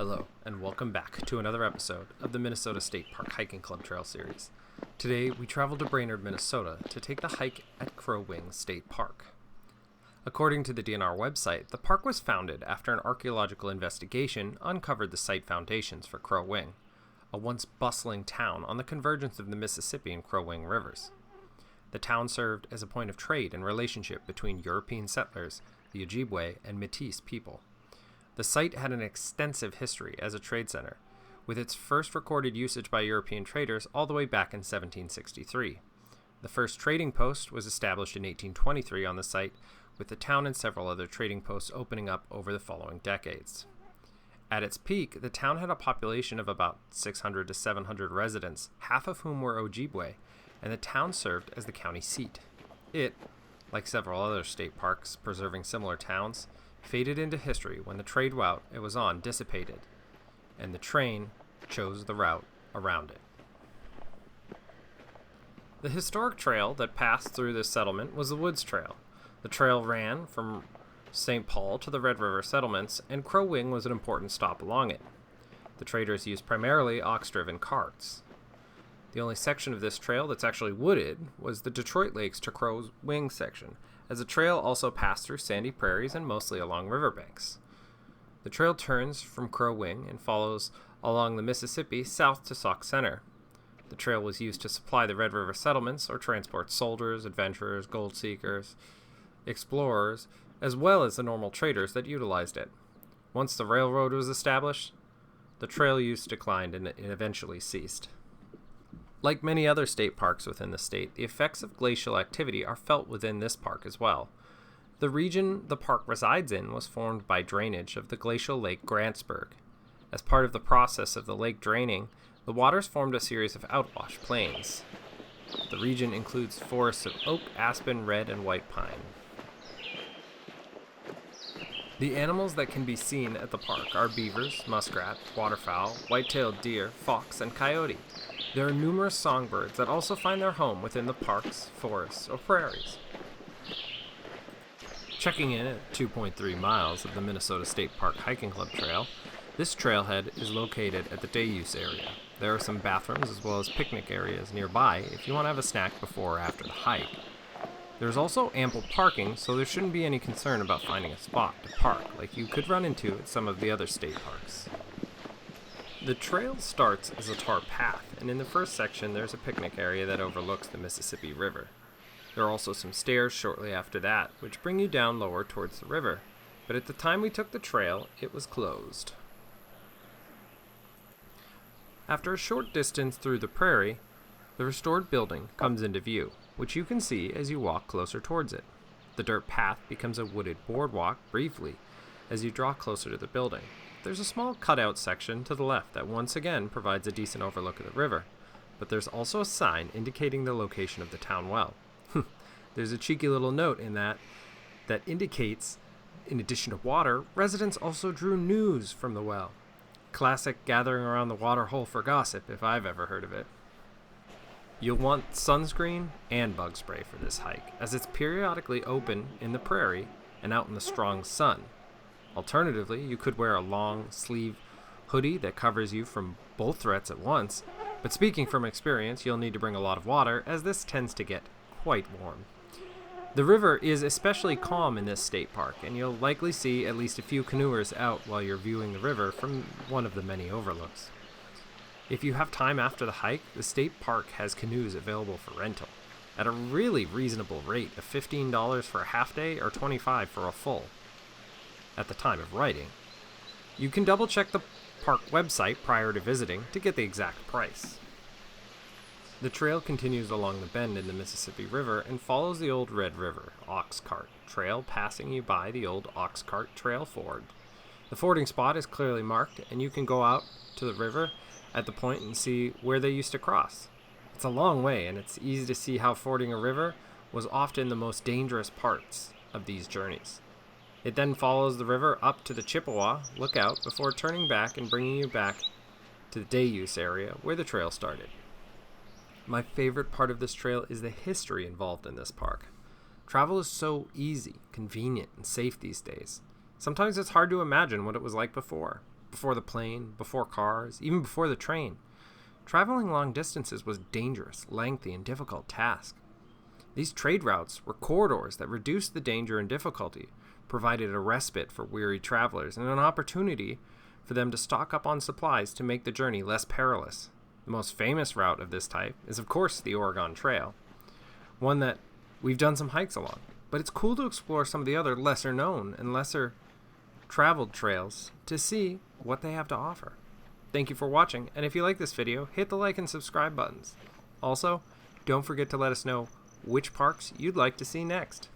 Hello, and welcome back to another episode of the Minnesota State Park Hiking Club Trail Series. Today, we travel to Brainerd, Minnesota to take the hike at Crow Wing State Park. According to the DNR website, the park was founded after an archaeological investigation uncovered the site foundations for Crow Wing, a once bustling town on the convergence of the Mississippi and Crow Wing rivers. The town served as a point of trade and relationship between European settlers, the Ojibwe, and Métis people. The site had an extensive history as a trade center, with its first recorded usage by European traders all the way back in 1763. The first trading post was established in 1823 on the site, with the town and several other trading posts opening up over the following decades. At its peak, the town had a population of about 600 to 700 residents, half of whom were Ojibwe, and the town served as the county seat. It, like several other state parks preserving similar towns, faded into history when the trade route it was on dissipated, and the train chose the route around it. The historic trail that passed through this settlement was the Woods Trail. The trail ran from St. Paul to the Red River settlements, and Crow Wing was an important stop along it. The traders used primarily ox-driven carts. The only section of this trail that's actually wooded was the Detroit Lakes to Crow Wing section, as the trail also passed through sandy prairies and mostly along riverbanks. The trail turns from Crow Wing and follows along the Mississippi south to Sauk Center. The trail was used to supply the Red River settlements or transport soldiers, adventurers, gold seekers, explorers, as well as the normal traders that utilized it. Once the railroad was established, the trail use declined and it eventually ceased. Like many other state parks within the state, the effects of glacial activity are felt within this park as well. The region the park resides in was formed by drainage of the glacial Lake Grantsburg. As part of the process of the lake draining, the waters formed a series of outwash plains. The region includes forests of oak, aspen, red, and white pine. The animals that can be seen at the park are beavers, muskrat, waterfowl, white-tailed deer, fox, and coyote. There are numerous songbirds that also find their home within the parks, forests, or prairies. Checking in at 2.3 miles of the Minnesota State Park Hiking Club Trail, this trailhead is located at the day use area. There are some bathrooms as well as picnic areas nearby if you want to have a snack before or after the hike. There's also ample parking, so there shouldn't be any concern about finding a spot to park like you could run into at some of the other state parks. The trail starts as a tar path, and in the first section there's a picnic area that overlooks the Mississippi River. There are also some stairs shortly after that, which bring you down lower towards the river, but at the time we took the trail, it was closed. After a short distance through the prairie, the restored building comes into view, which you can see as you walk closer towards it. The dirt path becomes a wooded boardwalk briefly as you draw closer to the building. There's a small cutout section to the left that once again provides a decent overlook of the river, but there's also a sign indicating the location of the town well. There's a cheeky little note in that indicates, in addition to water, residents also drew news from the well. Classic gathering around the water hole for gossip, if I've ever heard of it. You'll want sunscreen and bug spray for this hike, as it's periodically open in the prairie and out in the strong sun. Alternatively, you could wear a long sleeve hoodie that covers you from both threats at once, but speaking from experience, you'll need to bring a lot of water as this tends to get quite warm. The river is especially calm in this state park, and you'll likely see at least a few canoers out while you're viewing the river from one of the many overlooks. If you have time after the hike, the state park has canoes available for rental at a really reasonable rate of $15 for a half day or $25 for a full. At the time of writing. You can double check the park website prior to visiting to get the exact price. The trail continues along the bend in the Mississippi River and follows the old Red River Ox Cart Trail, passing you by the old Ox Cart Trail ford. The fording spot is clearly marked, and you can go out to the river at the point and see where they used to cross. It's a long way, and it's easy to see how fording a river was often the most dangerous parts of these journeys. It then follows the river up to the Chippewa Lookout before turning back and bringing you back to the day use area where the trail started. My favorite part of this trail is the history involved in this park. Travel is so easy, convenient, and safe these days. Sometimes it's hard to imagine what it was like before. before the plane, before cars, even before the train. Traveling long distances was a dangerous, lengthy, and difficult task. These trade routes were corridors that reduced the danger and difficulty, provided a respite for weary travelers, and an opportunity for them to stock up on supplies to make the journey less perilous. The most famous route of this type is, of course, the Oregon Trail, one that we've done some hikes along. But it's cool to explore some of the other lesser known and lesser traveled trails to see what they have to offer. Thank you for watching, and if you like this video, hit the like and subscribe buttons. Also, don't forget to let us know which parks you'd like to see next.